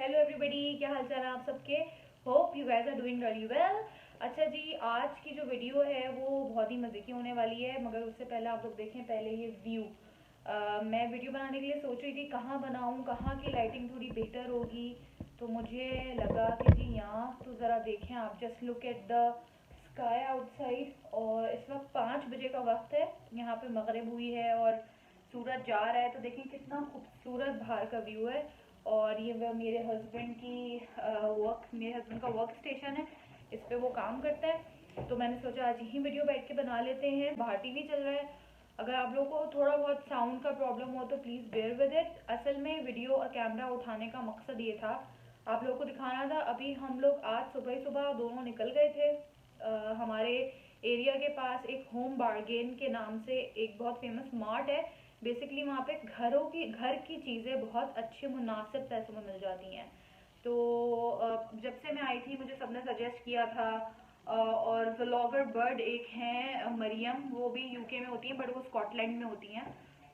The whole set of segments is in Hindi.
हेलो एवरीबडी, क्या हाल चाल है आप सबके। Hope you guys are doing really well. अच्छा जी, आज की जो वीडियो है वो बहुत ही मज़े की होने वाली है, मगर उससे पहले आप लोग देखें पहले ये व्यू। मैं वीडियो बनाने के लिए सोच रही थी कहाँ बनाऊँ, कहाँ की लाइटिंग थोड़ी बेहतर होगी। तो मुझे लगा कि जी यहाँ तो ज़रा देखें आप, just look at the sky outside. और इस वक्त 5 बजे का वक्त है, यहाँ पे मगरिब हुई है और सूरज जा रहा है। तो देखें कितना खूबसूरत बाहर का व्यू है। और ये वह मेरे हस्बैंड मेरे हस्बैंड का वर्क स्टेशन है, इस पे वो काम करता है। तो मैंने सोचा आज यही वीडियो बैठ के बना लेते हैं। बाहर टीवी चल रहा है, अगर आप लोगों को थोड़ा बहुत साउंड का प्रॉब्लम हो तो प्लीज़ बेयर विद इट। असल में वीडियो और कैमरा उठाने का मकसद ये था, आप लोगों को दिखाना था। अभी हम लोग आज सुबह ही सुबह दोनों निकल गए थे। हमारे एरिया के पास एक होम बार्गेन के नाम से एक बहुत फेमस मार्ट है। बेसिकली वहाँ पे घर की चीज़ें बहुत अच्छे मुनासिब पैसों में मिल जाती हैं। तो जब से मैं आई थी मुझे सबने सजेस्ट किया था। और व्लॉगर बर्ड एक हैं मरियम, वो भी यूके में होती हैं बट वो स्कॉटलैंड में होती हैं।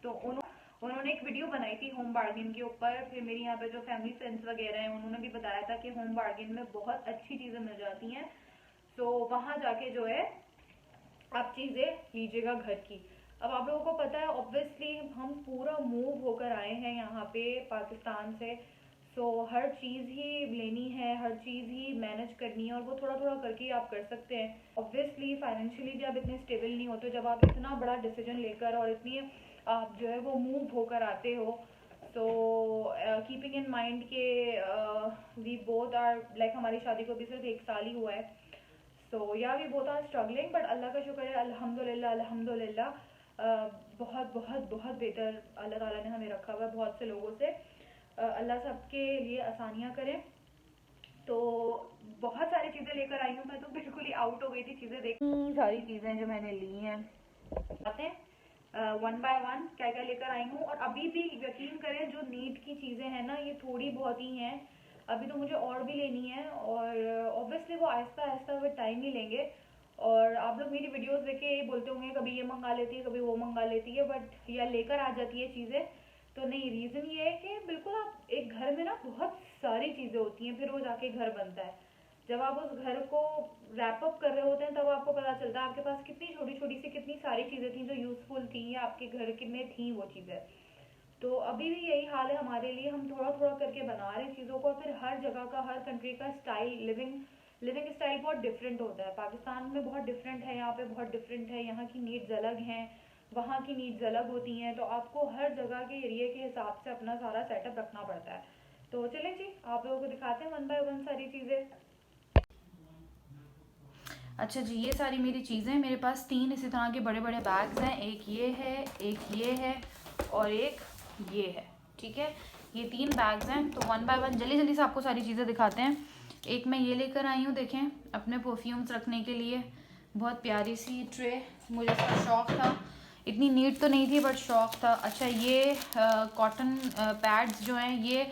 तो उन्होंने एक वीडियो बनाई थी होम बार्गेन के ऊपर। फिर मेरी यहाँ पे जो फैमिली फ्रेंड्स वगैरह हैं उन्होंने भी बताया था कि होम बार्गेन में बहुत अच्छी चीज़ें मिल जाती हैं। तो वहाँ जाके जो है आप चीज़ें लीजिएगा घर की। अब आप लोगों को पता है ऑब्वियसली हम पूरा मूव होकर आए हैं यहाँ पे पाकिस्तान से। सो हर चीज़ ही लेनी है, हर चीज़ ही मैनेज करनी है, और वो थोड़ा थोड़ा करके ही आप कर सकते हैं। ऑब्वियसली फाइनेंशियली जब इतने स्टेबल नहीं होते, जब आप इतना बड़ा डिसीजन लेकर और इतनी आप जो है वो मूव होकर आते हो। सो कीपिंग इन माइंड के वी बोथ आर लाइक, हमारी शादी को भी सिर्फ 1 साल ही हुआ है। सो या we both are struggling, but Allah का शुक्र है, अल्हम्दुलिल्लाह अल्हम्दुलिल्लाह। बहुत बहुत बहुत बेहतर अल्लाह ताला ने हमें रखा हुआ है बहुत से लोगों से। अल्लाह सबके लिए आसानियाँ करें। तो बहुत सारी चीज़ें लेकर आई हूँ, मैं तो बिल्कुल ही आउट हो गई थी चीज़ें देख। सारी चीज़ें जो मैंने ली हैं आते हैं वन बाय वन क्या क्या लेकर आई हूँ। और अभी भी यकीन करें जो नीड की चीज़ें हैं ना, ये थोड़ी बहुत ही हैं। अभी तो मुझे और भी लेनी है, और ऑब्वियसली वो आहिस्ता आहिस्ता विद टाइम ही लेंगे। और आप लोग मेरी वीडियोस देख के ये बोलते होंगे कभी ये मंगा लेती है कभी वो मंगा लेती है, बट या लेकर आ जाती है चीज़ें। तो नहीं, रीज़न ये है कि बिल्कुल आप एक घर में ना बहुत सारी चीज़ें होती हैं, फिर वो जाके घर बनता है। जब आप उस घर को रैप अप कर रहे होते हैं तब आपको पता चलता है आपके पास कितनी छोटी छोटी सी कितनी सारी चीज़ें थी जो यूज़फुल थी, या आपके घर में थी वो चीज़ें। तो अभी भी यही हाल है हमारे लिए, हम थोड़ा थोड़ा करके बना रहे हैं चीज़ों को। फिर हर जगह का, हर कंट्री का स्टाइल, लिविंग स्टाइल बहुत डिफरेंट होता है। पाकिस्तान में बहुत डिफरेंट है, यहाँ पे बहुत डिफरेंट है, यहाँ की नीड्स अलग हैं, वहाँ की नीड्स अलग होती हैं। तो आपको हर जगह के एरिया के हिसाब से अपना सारा सेटअप रखना पड़ता है। तो चलें जी, आप लोगों को दिखाते हैं वन बाय वन सारी चीज़ें। अच्छा जी, ये सारी मेरी चीज़ें, मेरे पास 3 इसी तरह के बड़े बड़े बैग्स हैं। एक ये है, एक ये है और एक ये है। ठीक है, ये 3 बैग्स हैं। तो वन बाय वन जल्दी जल्दी से आपको सारी चीज़ें दिखाते हैं। एक मैं ये लेकर आई हूँ, देखें, अपने परफ्यूम्स रखने के लिए बहुत प्यारी सी ट्रे। मुझे इसका शौक़ था, इतनी नीट तो नहीं थी बट शौक़ था। अच्छा, ये कॉटन पैड्स जो हैं, ये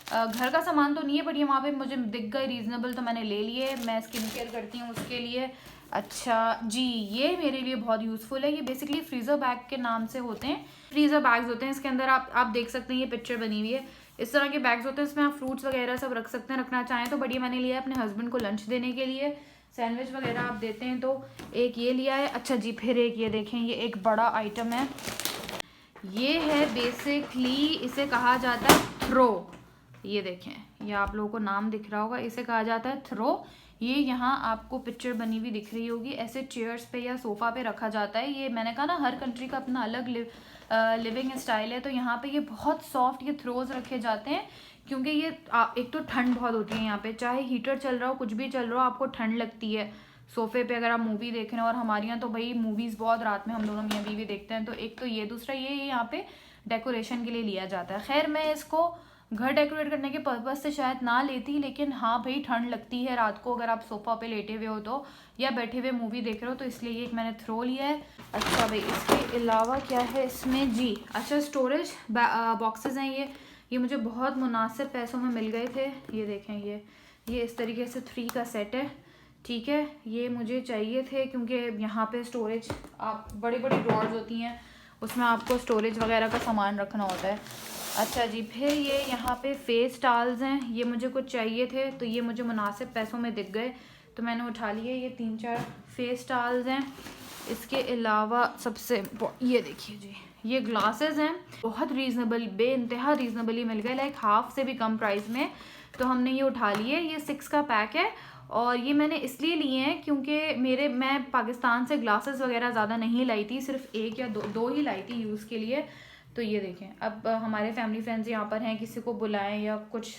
घर का सामान तो नहीं है बट ये वहाँ पे मुझे दिख गए रीज़नेबल तो मैंने ले लिए। मैं स्किन केयर करती हूँ उसके लिए। अच्छा जी, ये मेरे लिए बहुत यूज़फुल है। ये बेसिकली फ्रीज़र बैग के नाम से होते हैं, फ्रीज़र बैग्स होते हैं। इसके अंदर आप देख सकते हैं, ये पिक्चर बनी हुई है। इस तरह के बैग्स होते हैं, इसमें आप फ्रूट्स वगैरह सब रख सकते हैं, रखना चाहें तो। बट ये मैंने लिया है अपने हस्बैंड को लंच देने के लिए, सैंडविच वगैरह आप देते हैं तो। एक ये लिया है। अच्छा जी, फिर एक ये देखें, ये एक बड़ा आइटम है। ये है बेसिकली, इसे कहा जाता है थ्रो। ये देखें, ये आप लोगों को नाम दिख रहा होगा, इसे कहा जाता है थ्रो। ये यहाँ आपको पिक्चर बनी हुई दिख रही होगी, ऐसे चेयर्स पे या सोफ़ा पे रखा जाता है। ये मैंने कहा ना, हर कंट्री का अपना अलग लिविंग स्टाइल है। तो यहाँ पे ये बहुत सॉफ्ट ये थ्रोज रखे जाते हैं, क्योंकि ये एक तो ठंड बहुत होती है यहाँ पे, चाहे हीटर चल रहा हो कुछ भी चल रहा हो, आपको ठंड लगती है सोफ़े पे अगर आप मूवी देख रहे हैं। और हमारे यहाँ तो भाई मूवीज़ बहुत रात में हम दोनों मियाँ बीवी देखते हैं। तो एक तो ये, दूसरा ये यहाँ पे डेकोरेशन के लिए लिया जाता है। खैर, मैं इसको घर डेकोरेट करने के पर्पज़ से शायद ना लेती, लेकिन हाँ भाई, ठंड लगती है रात को अगर आप सोफ़ा पे लेटे हुए हो तो, या बैठे हुए मूवी देख रहे हो तो, इसलिए ये एक मैंने थ्रो लिया है। अच्छा भाई, इसके अलावा क्या है इसमें जी। अच्छा, स्टोरेज बॉक्सेस हैं ये मुझे बहुत मुनासिब पैसों में मिल गए थे। ये देखें, ये इस तरीके से 3 का सेट है। ठीक है, ये मुझे चाहिए थे क्योंकि यहाँ पे स्टोरेज, आप बड़ी बड़ी ड्रॉर्स होती हैं उसमें आपको स्टोरेज वगैरह का सामान रखना होता है। अच्छा जी, फिर ये यहाँ पे फेस टाल्स हैं, ये मुझे कुछ चाहिए थे तो ये मुझे मुनासिब पैसों में दिख गए तो मैंने उठा लिए। ये 3-4 फेस टाल्स हैं। इसके अलावा सबसे ये देखिए जी, ये ग्लासेस हैं, बहुत रीज़नेबल, बेइंतहा रीज़नेबली मिल गए, लाइक हाफ से भी कम प्राइस में। तो हमने ये उठा लिए। ये 6 का पैक है और ये मैंने इसलिए लिए हैं क्योंकि मैं पाकिस्तान से ग्लासेस वगैरह ज़्यादा नहीं लाई थी, सिर्फ 1 या 2 ही लाई थी यूज़ के लिए। तो ये देखें, अब हमारे फैमिली फ्रेंड्स यहाँ पर हैं, किसी को बुलाएं या कुछ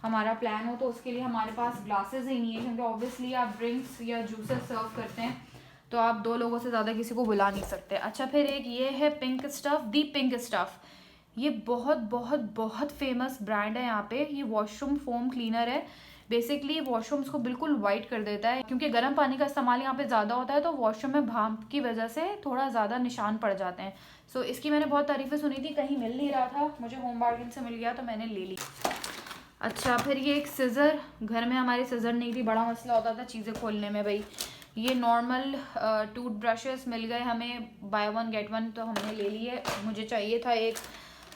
हमारा प्लान हो तो उसके लिए हमारे पास ग्लासेस ही नहीं है, क्योंकि ऑब्वियसली आप ड्रिंक्स या जूसेस सर्व करते हैं तो आप 2 लोगों से ज़्यादा किसी को बुला नहीं सकते। अच्छा, फिर एक ये है पिंक स्टफ़, दी पिंक स्टफ़। ये बहुत बहुत बहुत फेमस ब्रांड है यहाँ पे। ये वॉशरूम फोम क्लीनर है। बेसिकली वॉशरूम्स को बिल्कुल वाइट कर देता है, क्योंकि गर्म पानी का इस्तेमाल यहाँ पे ज़्यादा होता है तो वॉशरूम में भाप की वजह से थोड़ा ज़्यादा निशान पड़ जाते हैं। सो इसकी मैंने बहुत तारीफ़ें सुनी थी, कहीं मिल नहीं रहा था, मुझे होम बार्गेन से मिल गया तो मैंने ले ली। अच्छा, फिर ये एक सिज़र, घर में हमारे सिज़र नहीं थी, बड़ा मसला होता था चीज़ें खोलने में भाई। ये नॉर्मल टूथ ब्रशेस मिल गए हमें, बाय 1 गेट 1, तो हमने ले लिए, मुझे चाहिए था एक।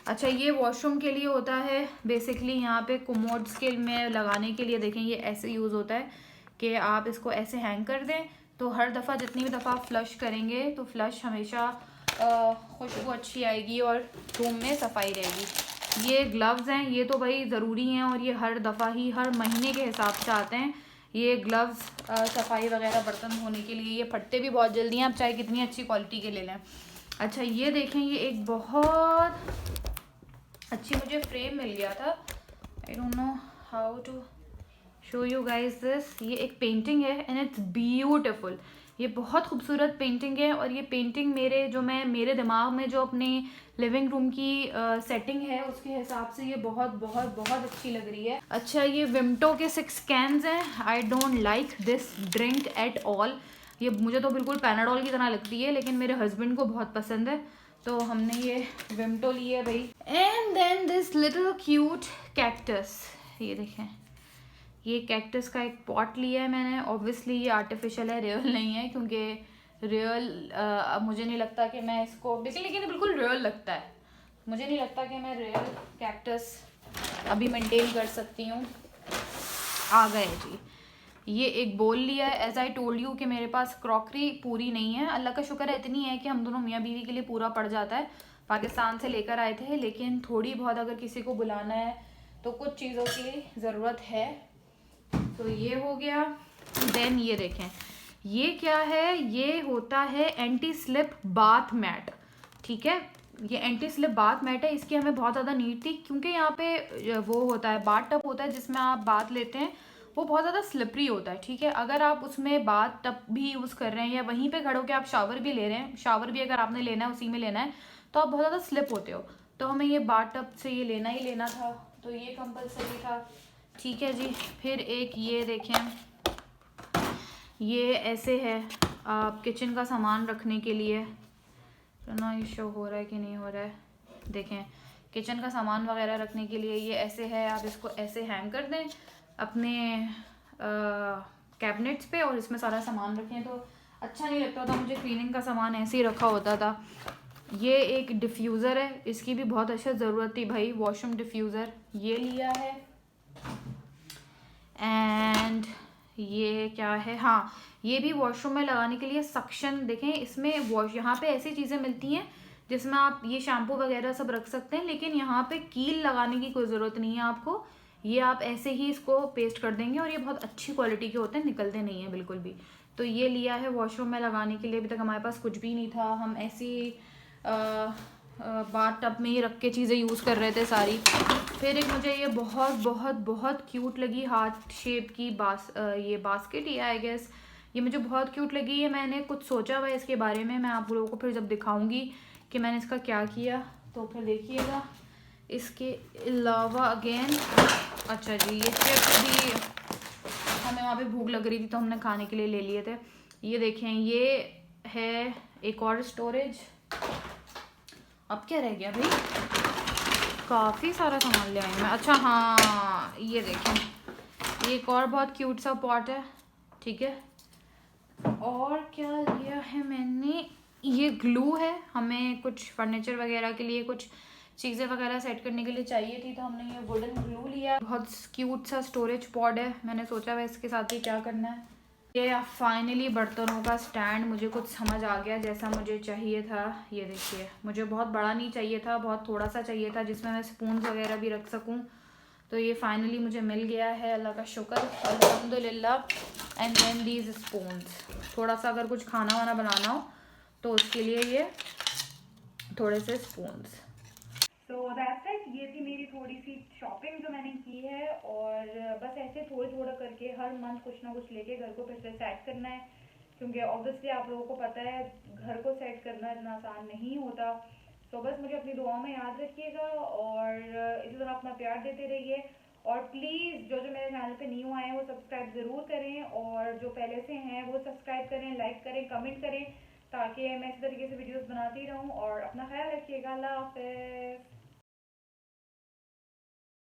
अच्छा, ये वॉशरूम के लिए होता है बेसिकली, यहाँ पे कोमोड्स के में लगाने के लिए। देखें, ये ऐसे यूज़ होता है कि आप इसको ऐसे हैंग कर दें तो हर दफ़ा जितनी भी दफ़ा फ्लश करेंगे तो फ्लश हमेशा खुशबू अच्छी आएगी और रूम में सफाई रहेगी। ये ग्लव्स हैं, ये तो भाई ज़रूरी हैं और ये हर दफ़ा ही हर महीने के हिसाब से आते हैं। ये ग्लव्स सफाई वगैरह बर्तन धोने के लिए, ये फटते भी बहुत जल्दी हैं, आप चाहे कितनी अच्छी क्वालिटी के ले लें। अच्छा, ये देखें, ये एक बहुत अच्छी मुझे फ्रेम मिल गया था, I don't know how to show you guys this. ये एक पेंटिंग है एंड इट्स ब्यूटिफुल। ये बहुत खूबसूरत पेंटिंग है और ये पेंटिंग मेरे दिमाग में जो अपने लिविंग रूम की सेटिंग है उसके हिसाब से ये बहुत बहुत बहुत अच्छी लग रही है। अच्छा, ये विमटो के 6 कैन्स हैं। I don't like this drink at all. ये मुझे तो बिल्कुल पैनाडोल की तरह लगती है, लेकिन मेरे हस्बैंड को बहुत पसंद है तो हमने ये विमटो ली है भाई। And then this little cute cactus, ये देखें, ये कैक्टस का एक पॉट लिया है मैंने। ऑब्वियसली ये आर्टिफिशियल है, रियल नहीं है, क्योंकि रियल मुझे नहीं लगता कि मैं इसको लेकिन बिल्कुल रियल लगता है। मुझे नहीं लगता कि मैं रियल कैक्टस अभी मेंटेन कर सकती हूँ। आ गए जी, ये एक बोल लिया है। एज आई टोल्ड यू कि मेरे पास क्रॉकरी पूरी नहीं है, अल्लाह का शुक्र है इतनी है कि हम दोनों मियाँ बीवी के लिए पूरा पड़ जाता है। पाकिस्तान से लेकर आए थे, लेकिन थोड़ी बहुत अगर किसी को बुलाना है तो कुछ चीज़ों की ज़रूरत है। तो ये हो गया। देन ये देखें, ये क्या है, ये होता है एंटी स्लिप बाथ मैट। ठीक है, ये एंटी स्लिप बाथ मैट है। इसकी हमें बहुत ज़्यादा नीड थी, क्योंकि यहाँ पे वो होता है बाथ टब होता है जिसमें आप बाथ लेते हैं, वो बहुत ज़्यादा स्लिपरी होता है। ठीक है, अगर आप उसमें बाथ टब भी यूज़ कर रहे हैं या वहीं पे खड़े होकर आप शावर भी ले रहे हैं, शावर भी अगर आपने लेना है उसी में लेना है, तो आप बहुत ज़्यादा स्लिप होते हो। तो हमें ये बाथ टब से ये लेना ही लेना था, तो ये कंपलसरी था। ठीक है जी, फिर एक ये देखें, ये ऐसे है आप किचन का सामान रखने के लिए। तो ना ये शो हो रहा है कि नहीं हो रहा है, देखें, किचन का सामान वगैरह रखने के लिए ये ऐसे है। आप इसको ऐसे हैंग कर दें अपने कैबिनेट्स पे और इसमें सारा सामान रखें। तो अच्छा नहीं लगता था, मुझे क्लीनिंग का सामान ऐसे ही रखा होता था। ये एक डिफ्यूज़र है, इसकी भी बहुत अच्छा ज़रूरत थी भाई, वॉशरूम डिफ्यूज़र ये लिया है। एंड ये क्या है, हाँ, ये भी वॉशरूम में लगाने के लिए सक्शन। देखें, इसमें यहाँ पे ऐसी चीज़ें मिलती हैं जिसमें आप ये शैम्पू वगैरह सब रख सकते हैं, लेकिन यहाँ पे कील लगाने की कोई ज़रूरत नहीं है आपको। ये आप ऐसे ही इसको पेस्ट कर देंगे और ये बहुत अच्छी क्वालिटी के होते हैं, निकलते नहीं हैं बिल्कुल भी। तो ये लिया है वॉशरूम में लगाने के लिए। अभी तक हमारे पास कुछ भी नहीं था, हम ऐसी बाथ टब में ही रख के चीज़ें यूज़ कर रहे थे सारी। फिर एक मुझे ये बहुत बहुत बहुत क्यूट लगी हार्ट शेप की ये बास्केट ही आई गेस, ये मुझे बहुत क्यूट लगी है। मैंने कुछ सोचा हुआ है इसके बारे में, मैं आप लोगों को फिर जब दिखाऊंगी कि मैंने इसका क्या किया तो फिर देखिएगा। इसके अलावा अगेन, अच्छा जी, ये चिप्स भी हमें वहाँ पे भूख लग रही थी तो हमने खाने के लिए ले लिए थे। ये देखें, ये है एक और स्टोरेज। अब क्या रह गया भाई, काफ़ी सारा सामान ले आई मैं। अच्छा हाँ, ये देखें, ये एक और बहुत क्यूट सा पॉट है। ठीक है, और क्या लिया है मैंने, ये ग्लू है, हमें कुछ फर्नीचर वगैरह के लिए कुछ चीज़ें वगैरह सेट करने के लिए चाहिए थी, तो हमने ये वुडन ग्लू लिया। बहुत क्यूट सा स्टोरेज पॉड है, मैंने सोचा वह इसके साथ ही क्या करना है। ये फाइनली बर्तनों का स्टैंड मुझे कुछ समझ आ गया जैसा मुझे चाहिए था। ये देखिए, मुझे बहुत बड़ा नहीं चाहिए था, बहुत थोड़ा सा चाहिए था जिसमें मैं स्पून वगैरह भी रख सकूं। तो ये फाइनली मुझे मिल गया है, अल्लाह का शुक्र, अल्हम्दुलिल्लाह। एंड देन दीज स्पून्स, थोड़ा सा अगर कुछ खाना वाना बनाना हो तो उसके लिए ये थोड़े से स्पून्स। सो दैट्स इट, ये थी मेरी थोड़ी सी शॉपिंग जो मैंने की है। और बस ऐसे थोड़ा थोड़ा करके हर मंथ कुछ ना कुछ लेके घर को फिर से सेट करना है, क्योंकि ऑब्वियसली आप लोगों को पता है घर को सेट करना इतना आसान नहीं होता। तो बस मुझे अपनी दुआओं में याद रखिएगा और इसी तरह अपना प्यार देते रहिए। और प्लीज़ जो जो मेरे चैनल पे न्यू आए हैं वो सब्सक्राइब ज़रूर करें, और जो पहले से हैं वो सब्सक्राइब करें, लाइक करें, कमेंट करें, ताकि मैं इसी तरीके से वीडियोस बनाती रहूं। और अपना ख्याल रखिएगा। अल्लाह हाफ़िज़।